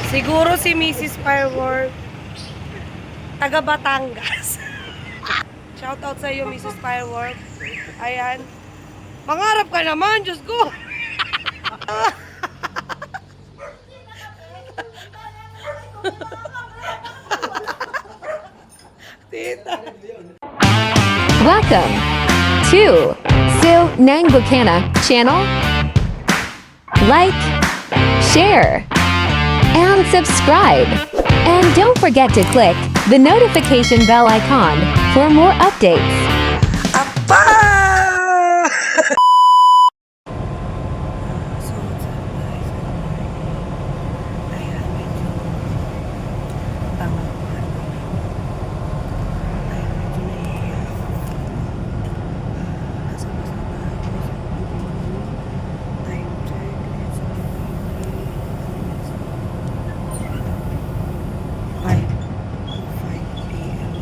Siguro si Mrs. Firework, taga Batangas. Shoutout sa iyo, Mrs. Firework. Ayan. Mangarap ka naman, Diyos ko. Tita. Welcome to Sil Nang Bukana channel. Like, share, and subscribe. And don't forget to click the notification bell icon for more updates. Apa! So, what's up guys? Ayan, medyo tama ko. Ayan, medyo nahihiya ako. Nasa basa na ako. Time check. It's 5 p.m.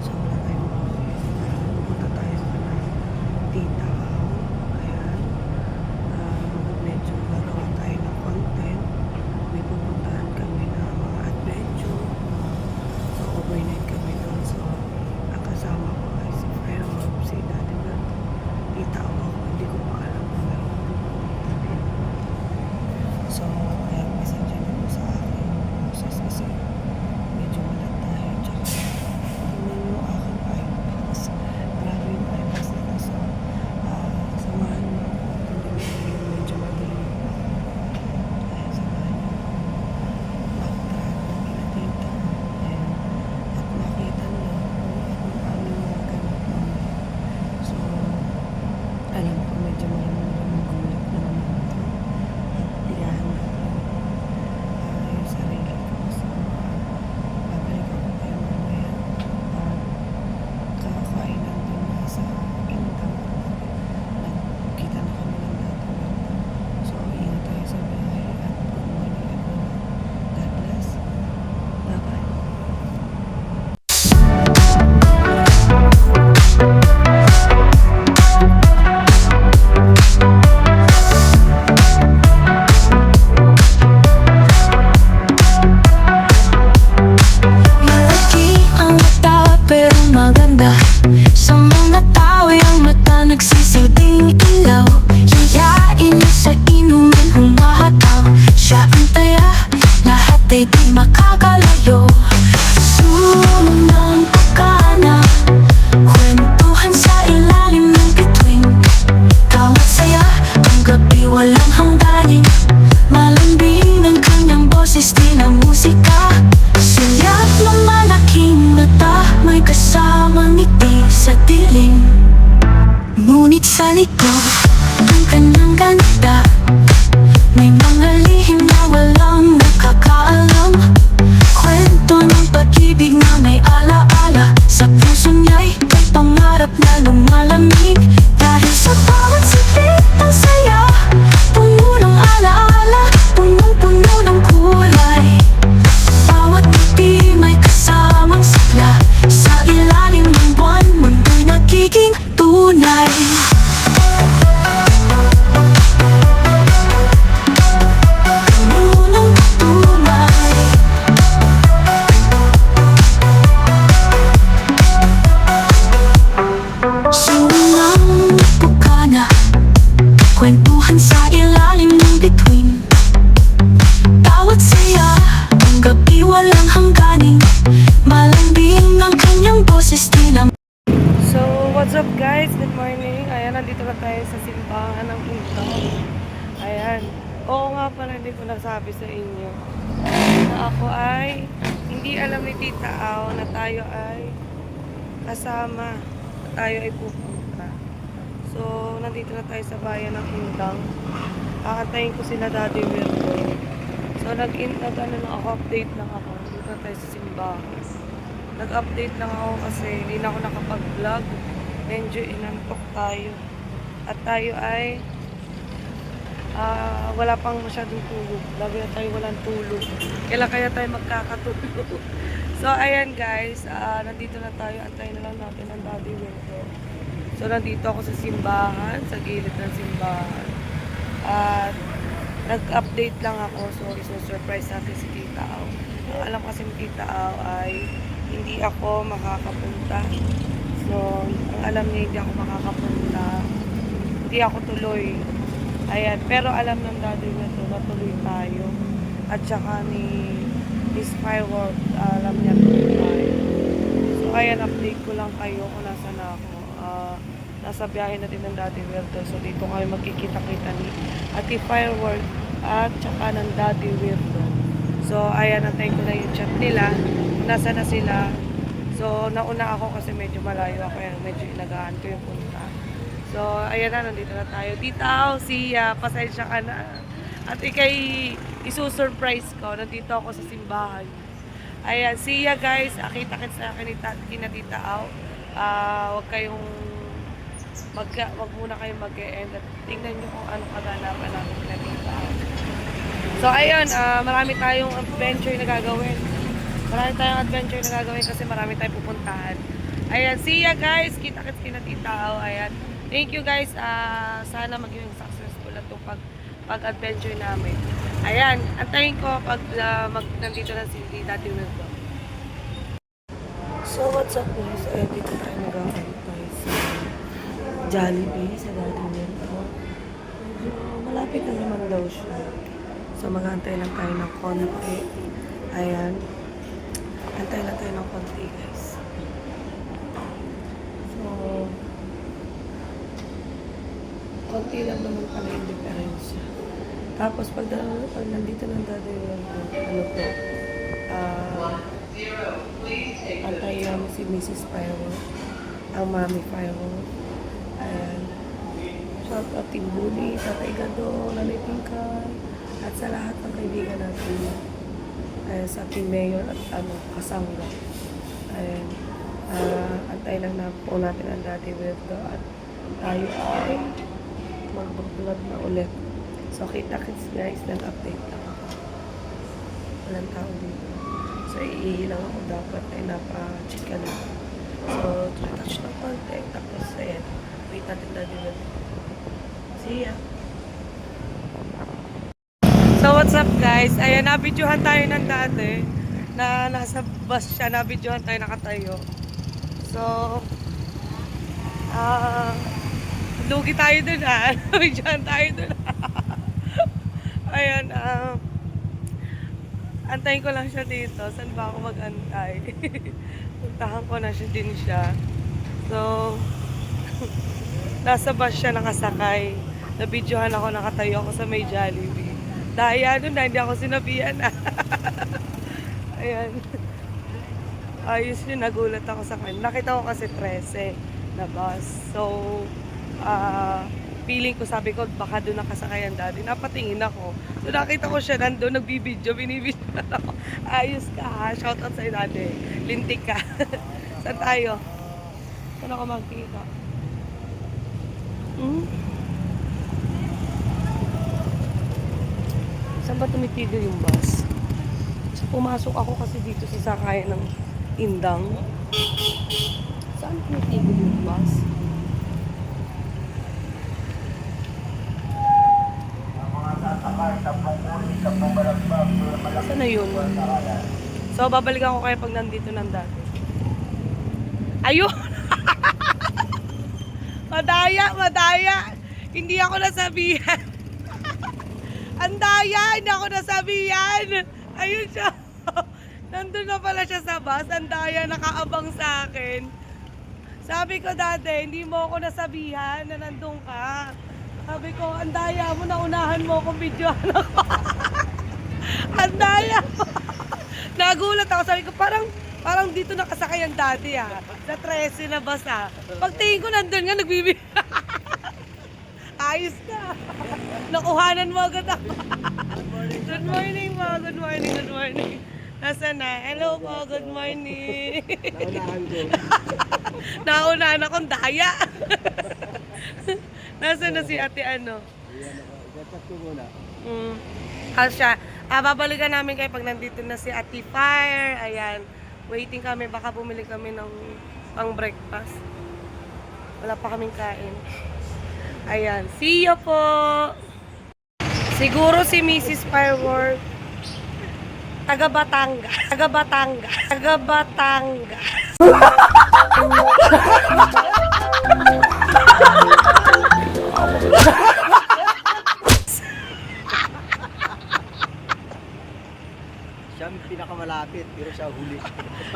So, wala tayong office. Pumunta tayo na tita ko. Ayan. Medyo gagawa tayo ng content. May pupuntahan kami na mga adventure. So, overnight kami doon. So, ang kasama ko ay si Pero, si Daddy Berto. Tita ko ako. Hindi ko pa alam kung meron ko pupunta din. So, ayan, message niyo po sa akin. Process kasi medyo malat tayo. Tsaka, tingnan mo aking eyepads. Grabe yung eyepads nila. So, samahan mo ako. Hindi mo medyo madilim pa. Ayan, samahan niyo ako. Backtrack ng pinatita. Ayan. At makita niyo kung aming mga ganap namin. So, alam ko medyo maraming gulat na naman ito. At iyahan natin yung sarili ko. So, babalik ako kayo mamaya. Kakakainan din na sa income natin. Nagkita na kami ng dati. So, ingat tayo sa bahay. At good morning everyone. God bless. Bye-bye. Malaki ang mata pero maganda. Sa mga tao yung mata nagsisilbing ilaw. Yayain niya sa inuman humahataw. Siya ang taya, lahat ay di makakalayo. Sumunang pagkana, kwentuhan sa ilalim ng bituin. Tawat saya, ang gabi walang hangganin. Malambing ng kanyang boses, di na musika. Siyak ng malaking mata, may kasamang ngiti sa dilim. Ngunit sa likod ng kanyang ganda, may mga lihim na walang nakakaalam. Kwento ng pag-ibig na may alaala. Sa puso niya'y may pangarap na lumalamig. Dahil sa bawat sipit ang saya, puno ng alaala, punong-puno ng kulay. Bawat ngiti may kasamang sigla. Sa ilalim ng buwan, mundo'y nagiging tunay. Puno ng tunay. Sunang bukana, kwentuhan sa ilalim ng bituin. Tawat saya, ang gabi walang hangganin. Malambing ang kanyang boses, di na So, what's up guys? Good morning. Ayan, nandito na tayo sa simbahan ng Intang. Ayan. Oo nga pala, hindi ko nasabi sa inyo na ako ay hindi alam ni Tita Au na tayo ay kasama. Na tayo ay pupunta. So, nandito na tayo sa bayan ng Intang. Kakantayin ko sila Daddy Virgo. So, update lang ako. Nandito na tayo sa simbahan. Nag-update lang ako kasi hindi na ako nakapag-vlog. Medyo inantok tayo. At tayo ay wala pang masyadong tulog. Lagi na tayo walang tulog. Kailan kaya tayo magkakatulog? So, ayan guys. Nandito na tayo. Antayin na lang natin ang Daddy Virgo. So, nandito ako sa simbahan. Sa gilid ng simbahan. At Nag-update lang ako. So, iso-surprise natin si Tita Au. Ang alam kasi ni Tita Au ay hindi ako makakapunta. So, ang alam niya hindi ako makakapunta. Hindi ako tuloy. Ayan. Pero alam ng daddy na to, natuloy tayo. At saka ni Miss Firework, alam niya tuloy tayo. So, ayan, update ko lang kayo kung nasa na ako. Nasa biyahe natin ng Daddy Weirdo. So, dito kami magkikita-kita ni Ate Firework at saka ng Daddy Weirdo. So, ayan, natin ko na yung chat nila. Nasa na sila. So, nauna ako kasi medyo malayo ako. Ayan, medyo inagaan ko yung punta. So, ayan na, nandito na tayo. Tita, siya, pasensya ka na. At ikay isusurprise ko. Nandito ako sa simbahan. Ayan, siya guys. Kita-kits na kina Tita Au. Huwag kayong wag muna kayong mag-e-end at tingnan nyo kung ano kaganapan namin na Tita Au. So, ayun, marami tayong adventure na gagawin. Marami tayong adventure na gagawin kasi marami tayong pupuntahan. Ayan, see ya guys. Kita-kits kina Tita Au. Ayan. Thank you guys. Sana maging successful at itong pag-adventure namin. Ayan, antayin ko pag nandito na si Daddy Wildo. So, what's up guys? Ayan, dito tayo nag-aantay sa Jollibee, sa Daddy Wildo. Medyo malapit na naman daw siya. So, mag-aantay lang tayo ng konti. Ayan. Antay lang tayo ng konti, guys. So, konti lang naman pala yung diferensya. Tapos, pag nandito ng Daddy Wildo, ano po, antay namin si Mrs. Firework, ang Mami Firework. Ayan. Shout out Team Bully, Tatay Gado, Nanay Pinkan, at sa lahat ng kaibigan natin. Ayan, sa Team Mayor at Kasangga. Ayan. Antay lang na po natin ang Daddy Wildo at tayo ay mag-vlog na ulit. So, kita-kits guys, nag-update lang ako. Walang tao dito. So, iihilang ako dapat ay napa-chika na. So, touch ng konti. Tapos, ayan. Wait natin Daddy Wildo. See ya! So, what's up guys? Ayan, nabidyohan tayo ng dati na nasa bus siya. Nabidyohan tayo nakatayo. So, lugi tayo dun nabidyohan tayo dun Ayan, antayin ko lang siya dito. Saan ba ako mag-antay? Puntahan ko na siya din siya. So, nasa bus siya nakasakay. Nabidyohan ako, nakatayo ako sa may Jollibee. Dahil ano na, hindi ako sinabihan Ayan. Ayos yun, nagulat ako sa kanya. Nakita ko kasi 13 na bus. So, feeling ko, sabi ko, baka doon nakasakay ang daddy. Napatingin ako. So, nakita ko siya nandun, nagbibidyo, binibidyo ako. Ayos ka ha. Shout out sa'yo daddy. Lintik ka. Saan tayo? Saan ako magkita? Saan ba tumitigil yung bus? So, pumasok ako kasi dito sa sakayan ng Indang. Saan tumitigil yung bus? Saan na yun? So, babalikan ko kayo pag nandito ng dati. Ayun! Madaya! Hindi ako nasabihan. Ang daya! Hindi ako nasabihan! Ayun siya. Nandun na pala siya sa bus. Ang daya, nakaabang sa akin. Sabi ko dati, hindi mo ako nasabihan na nandun ka. Sabi ko, ang daya mo, naunahan mo akong videohan ako. Ang daya mo. Nagulat ako. Sabi ko, parang dito nakasakay ang dati sa 13 na bus Pagtingin ko nandun nga, nagbibigay. Ayos ka. Nakuhanan mo agad ako. Good morning po. Good morning. Nasaan na? Hello po. Good morning. Naunahan ko. Naunahan akong daya. Nasaan na si ate ano? Itatap ko muna. Siya. Babalikan namin kayo pag nandito na si Ate Fire. Ayan. Waiting kami. Baka bumili kami ng pang breakfast. Wala pa kaming kain. Ayan. See you po! Siguro si Mrs. Firework. Taga Batangas. Taga Batangas. Taga Batangas. Siya ang pinakamalapit, pero siya huli.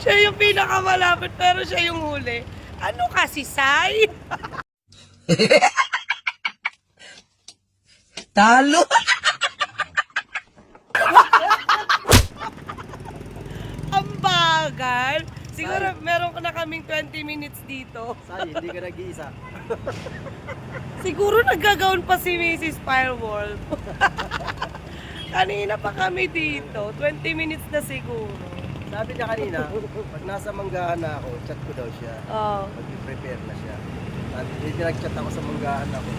Siya yung pinakamalapit pero siya yung huli. Ano kasi, Sai? Talo! Ang bagal. Siguro meron ko na kaming 20 minutes dito. Say, hindi ka nag-iisa. Siguro naggagawin pa si Mrs. Firewall. Kanina pa kami dito. 20 minutes na siguro. Sabi niya kanina, pag nasa manggahan na ako, chat ko daw siya. Oh. Mag-prepare na siya. Sabi, hindi nag-chat ako sa manggahan ako.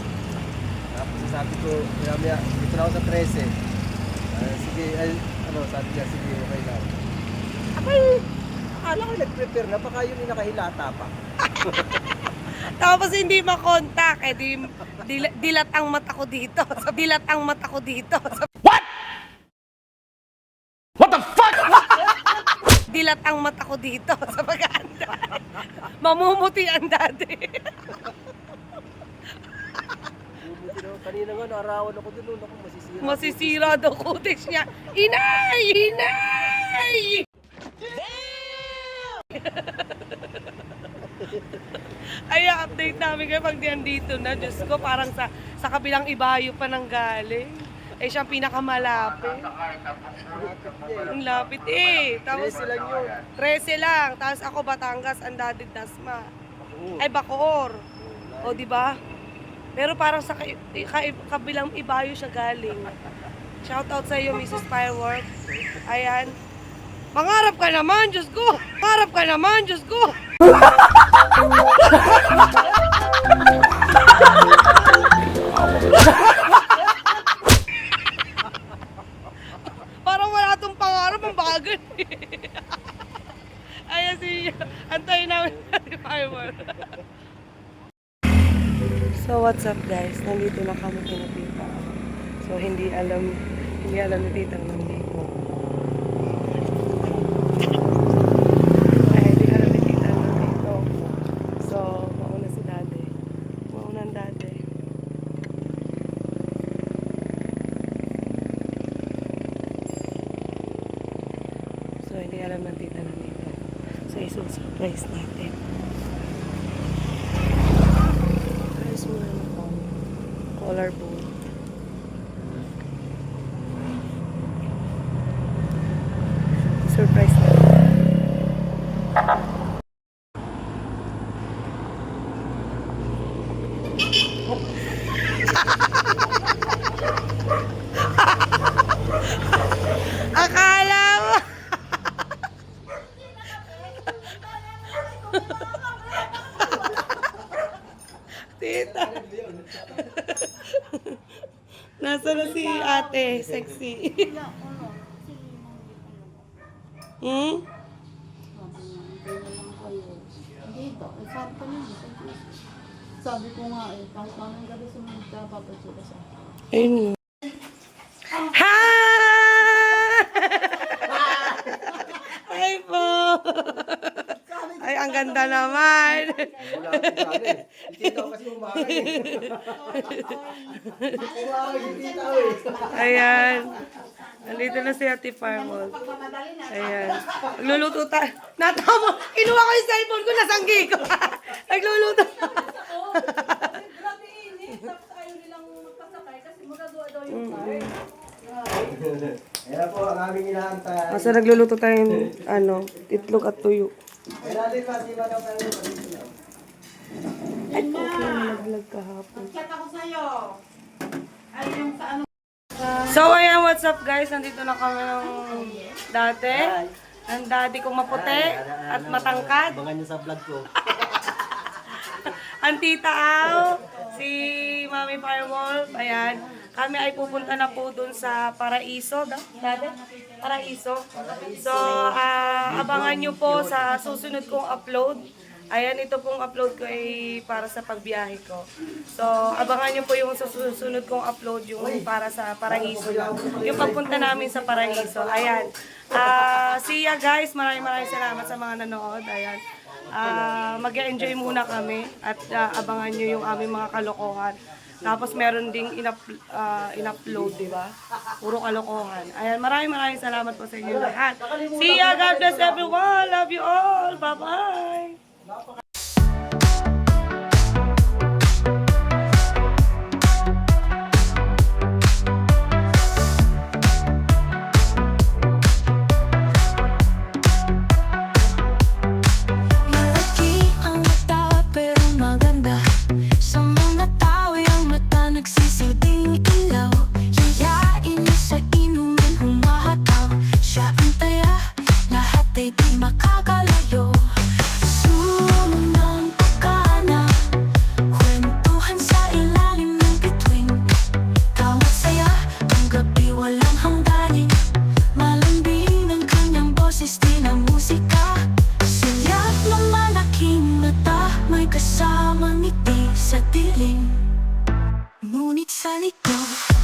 Tapos sabi ko, maya, dito na ako sa 13. Sige, sabi niya, sige, okay lang. Abay, akala ko nag-prepare na, baka yun yung nakahilata pa. Tapos hindi makontak. Dilat ang mata ko dito. Dilat ang mata ko dito. What the fuck? Dilat ang mata ko dito sa pag-aanda. Mamumuti ang dati. Bumuti na, kanina nga, naarawan ako dun, ako masisira. Masisira daw kutis niya. Inay! Inay! Ay, update namin kayo pag diyan na. Diyos ko, parang sa kabilang ibayo pa nang galing. Eh, siyang pinakamalapit. Ang lapit eh. Tapos, 13 lang yun. 13 lang. Tapos ako, Batangas, ang daddy Dasma. Ay, Bacoor. O, di ba? Pero parang sa kabilang ibayo siya galing. Shoutout sa iyo, Mrs. Firework. Ayan. Mangarap ka naman, Diyos ko! Mangarap ka naman, Diyos ko! Parang wala itong pangarap, ang bagal. Ayan antayin namin si Firework. So what's up guys? Nandito na kami kina Tita. So hindi alam ni Tita nandito. Ay, hindi alam ni Tita nandito. So, mauna si Daddy. Mauna ang Daddy. So, hindi alam ng Tita nandito. So, isusurprise natin. Ayos mo na ito. Collarbone. Surprise natin. Akala mo! Tita. Nasa na si ate, sexy. Hmm? Dito, sabi ko niya, sabi ko nga eh, kahit mamang gabi sumunod ka, papatsura sa akin. Ayun. Ha! Hi po! Ay, ang ganda naman. Wala akong sabi. Hindi daw kasi umaray. Umaray hindi daw eh. Ayan. Nandito na si Ate Farmol. Ayan. Nagluluto tayo. Natamo. Kinuha ko yung cellphone ko, nasanggi ko. Nagluluto. Ayan po ang aming inaantay. Basta nagluluto tayong, itlog at tuyo. Ayan natin pa, di ba daw tayo? Ay, po, nalaglag kahapon. Chat ako sa'yo. Ay, yung sa ano. So, ayan, what's up guys? Nandito na kami ng dati. Ang daddy kong maputi at matangkad. Abangan nyo sa vlog ko. Ang tita Au, si Mami Firewall, ayan. Kami ay pupunta na po dun sa Paraiso, dati? Paraiso. So, abangan nyo po sa susunod kong upload. Ayan, ito pong upload ko ay para sa pagbiyahe ko. So, abangan nyo po yung susunod kong upload yung para sa Paraiso lang. Yung pagpunta namin sa Paraiso. Ayan. See ya guys. Maraming salamat sa mga nanood. Ayan. Mag-enjoy muna kami at abangan nyo yung aming mga kalokohan. Tapos meron ding in-upload, di ba? Puro kalokohan. Ayan, maraming salamat po sa inyo lahat. See ya, God bless everyone. Love you all. Bye-bye. Malaki ang mata pero maganda. Sa mga tao yung mata nagsisilbing ilaw. Yayain niya sa inumin humahataw. Siya ang taya, lahat ay di makakalayo. Sunang pagkana, kwentuhan sa ilalim ng bituin. Tawat saya, ang gabi walang hangganin. Malambing ng kanyang boses, di na musika. Siyak ng malaking mata, may kasamang ngiti sa dilim. Ngunit sa likod